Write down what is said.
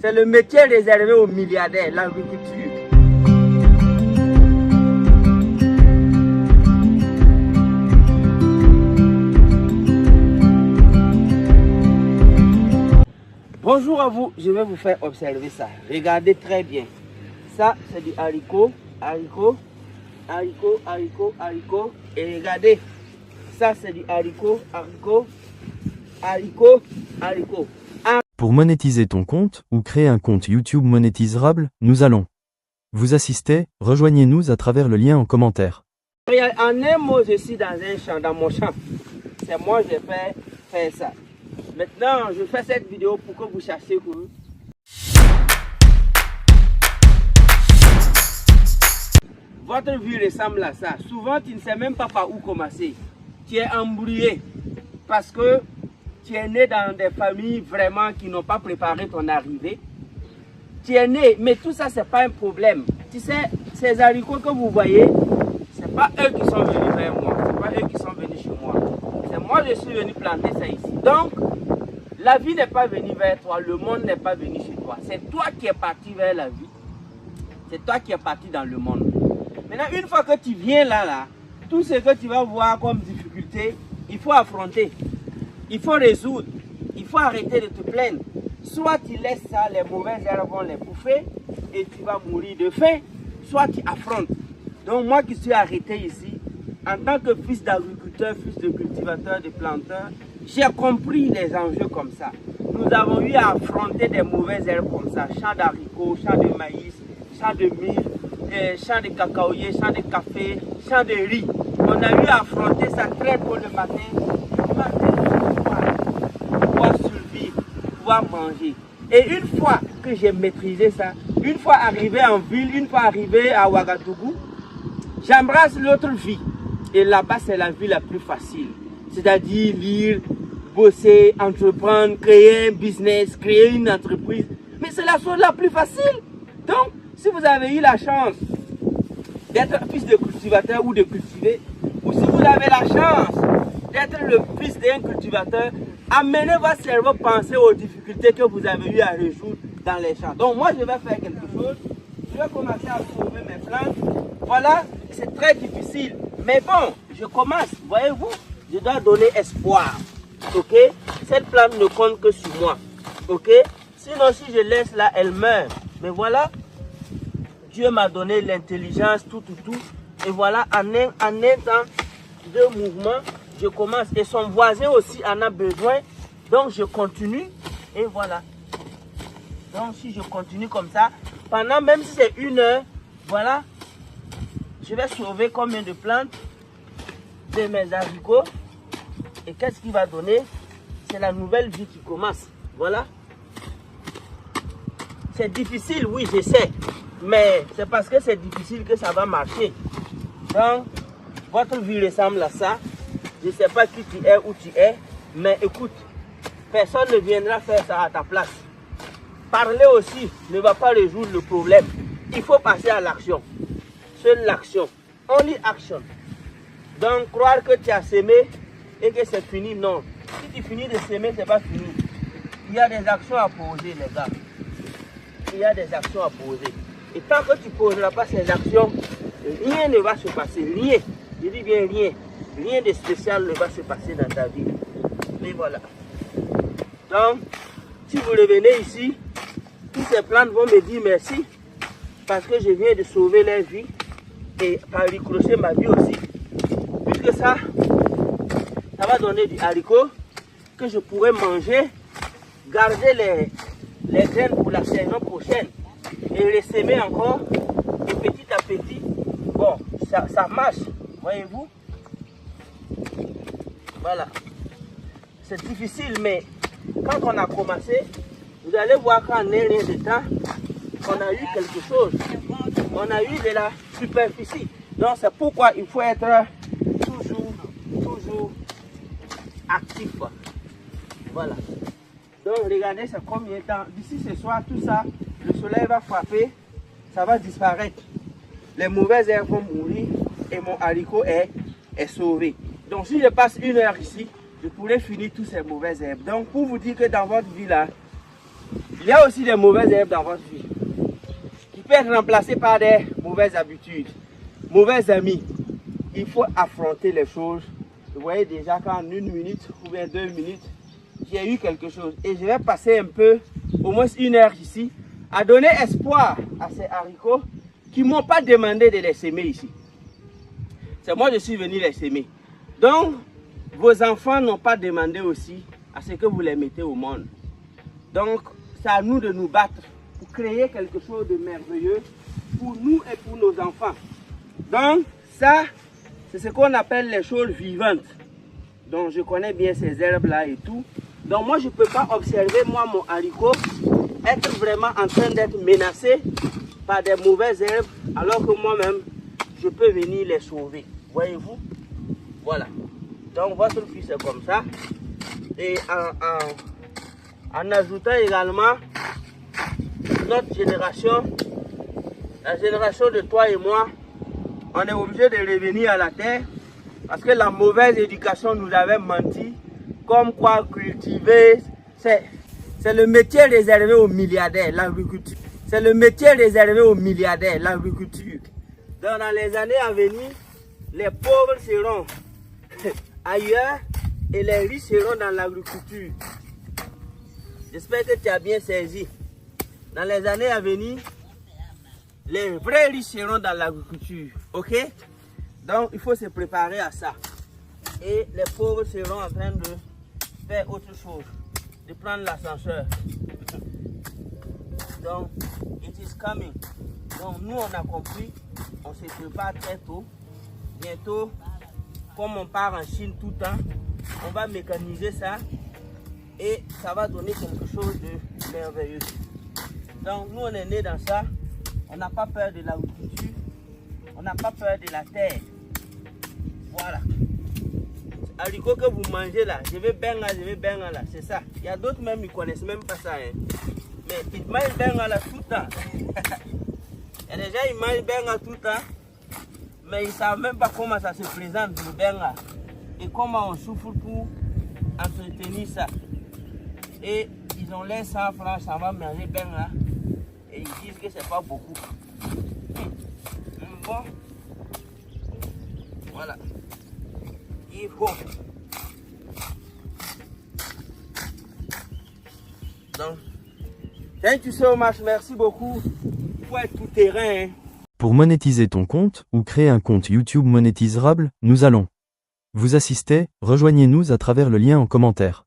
C'est le métier réservé aux milliardaires, l'agriculture. Bonjour à vous, je vais vous faire observer ça. Regardez très bien. Ça, c'est du haricot, haricot, haricot, haricot, haricot. Et regardez, ça, c'est du haricot, haricot, haricot, haricot. Pour monétiser ton compte ou créer un compte YouTube monétisable, nous allons vous assister. Rejoignez-nous à travers le lien en commentaire. En un mot, je suis dans un champ, dans mon champ. C'est moi qui ai fait faire ça. Maintenant, je fais cette vidéo pour que vous cherchiez que votre vie ressemble à ça. Souvent, tu ne sais même pas par où commencer. Tu es embrouillé parce que tu es né dans des familles vraiment qui n'ont pas préparé ton arrivée. Tu es né, mais tout ça, ce n'est pas un problème. Tu sais, ces haricots que vous voyez, ce n'est pas eux qui sont venus vers moi. Ce n'est pas eux qui sont venus chez moi. C'est moi qui suis venu planter ça ici. Donc, la vie n'est pas venue vers toi, le monde n'est pas venu chez toi. C'est toi qui es parti vers la vie. C'est toi qui es parti dans le monde. Maintenant, une fois que tu viens là, tout ce que tu vas voir comme difficulté, il faut affronter. Il faut résoudre. Il faut arrêter de te plaindre. Soit tu laisses ça, les mauvaises herbes vont les bouffer et tu vas mourir de faim. Soit tu affrontes. Donc moi qui suis arrêté ici, en tant que fils d'agriculteur, fils de cultivateur, de planteur, j'ai compris les enjeux comme ça. Nous avons eu à affronter des mauvaises herbes comme ça. Champs d'haricots, champs de maïs, champs de mil, champs de cacaoyers, champs de café, champs de riz. On a eu à affronter ça très tôt le matin pour pouvoir survivre, pouvoir manger. Et une fois que j'ai maîtrisé ça, une fois arrivé en ville, une fois arrivé à Ouagadougou, j'embrasse l'autre vie. Et là-bas, c'est la vie la plus facile. C'est-à-dire lire, bosser, entreprendre, créer un business, créer une entreprise. Mais c'est la chose la plus facile. Donc, si vous avez eu la chance d'être fils de cultivateur ou de cultiver, ou si vous avez la chance d'être le fils d'un cultivateur, amenez votre cerveau penser aux difficultés que vous avez eu à résoudre dans les champs. Donc, moi, je vais faire quelque chose. Je vais commencer à sauver mes plantes. Voilà, c'est très difficile. Mais bon, je commence, voyez-vous, je dois donner espoir, ok? Cette plante ne compte que sur moi, ok? Sinon, si je laisse là, elle meurt. Mais voilà, Dieu m'a donné l'intelligence, tout. Et voilà, en un temps de mouvement, je commence. Et son voisin aussi en a besoin, donc je continue, et voilà. Donc si je continue comme ça, pendant même si c'est 1 heure, voilà, je vais sauver combien de plantes de mes haricots. Et qu'est-ce qui va donner? C'est la nouvelle vie qui commence. Voilà. C'est difficile, oui, je sais. Mais c'est parce que c'est difficile que ça va marcher. Donc, votre vie ressemble à ça. Je ne sais pas qui tu es, où tu es. Mais écoute, personne ne viendra faire ça à ta place. Parler aussi ne va pas résoudre le problème. Il faut passer à l'action. Seule l'action. Only action. Donc, croire que tu as semé et que c'est fini, non. Si tu finis de semer, ce n'est pas fini. Il y a des actions à poser, les gars. Il y a des actions à poser. Et tant que tu ne poseras pas ces actions, rien ne va se passer. Rien. Je dis bien rien. Rien de spécial ne va se passer dans ta vie. Mais voilà. Donc, si vous revenez ici, toutes ces plantes vont me dire merci. Parce que je viens de sauver leur vie. Et par ricochet ma vie aussi. Puisque ça va donner du haricot que je pourrais manger, garder les graines pour la saison prochaine et les semer encore. Et petit à petit, bon, ça marche, voyez-vous. Voilà. C'est difficile, mais quand on a commencé, vous allez voir qu'en un rien de temps, on a eu quelque chose. On a eu de la superficie. Donc c'est pourquoi il faut être toujours actif. Voilà. Donc regardez, c'est combien de temps. D'ici ce soir, tout ça, le soleil va frapper, ça va disparaître. Les mauvaises herbes vont mourir et mon haricot est sauvé. Donc si je passe 1 heure ici, je pourrais finir toutes ces mauvaises herbes. Donc pour vous dire que dans votre vie là, Il y a aussi des mauvaises herbes dans votre vie qui peuvent être remplacées par des mauvaises habitudes, mauvais amis. Il faut affronter les choses. Vous voyez déjà qu'en 1 minute ou bien 2 minutes, j'ai eu quelque chose. Et je vais passer un peu, au moins 1 heure ici, à donner espoir à ces haricots qui ne m'ont pas demandé de les semer ici. C'est moi qui suis venu les semer. Donc, vos enfants n'ont pas demandé aussi à ce que vous les mettez au monde. Donc, c'est à nous de nous battre pour créer quelque chose de merveilleux pour nous et pour nos enfants. Donc, ça, c'est ce qu'on appelle les choses vivantes. Donc, je connais bien ces herbes-là et tout. Donc, moi, je ne peux pas observer, moi, mon haricot, être vraiment en train d'être menacé par des mauvaises herbes, alors que moi-même, je peux venir les sauver. Voyez-vous? Voilà. Donc, votre fils est comme ça. Et en ajoutant également notre génération, la génération de toi et moi, on est obligé de revenir à la terre parce que la mauvaise éducation nous avait menti, comme quoi cultiver, c'est le métier réservé aux milliardaires, l'agriculture. C'est le métier réservé aux milliardaires, l'agriculture. Donc dans les années à venir, les pauvres seront ailleurs et les riches seront dans l'agriculture. J'espère que tu as bien saisi. Dans les années à venir, les vrais riches seront dans l'agriculture. Ok? Donc, il faut se préparer à ça. Et les pauvres seront en train de faire autre chose, de prendre l'ascenseur. Donc, it is coming. Donc, nous, on a compris, on se prépare très tôt. Bientôt, comme on part en Chine tout le temps, on va mécaniser ça et ça va donner quelque chose de merveilleux. Donc, nous, on est nés dans ça. On n'a pas peur de l'agriculture. On n'a pas peur de la terre. Voilà. Haricot que vous mangez là, je vais benga là, c'est ça. Il y a d'autres même, ils ne connaissent même pas ça. Hein. Mais ils mangent benga là tout le temps. Il y a des gens, ils mangent benga tout le temps. Mais ils ne savent même pas comment ça se présente, le benga. Et comment on souffre pour entretenir ça. Et ils ont les 100 francs, ça va manger benga. Et ils disent que c'est pas beaucoup. Bon. Voilà. Il faut. Donc, thank you so much. Merci beaucoup. Il faut être tout terrain. Hein. Pour monétiser ton compte ou créer un compte YouTube monétisable, nous allons vous assister. Rejoignez-nous à travers le lien en commentaire.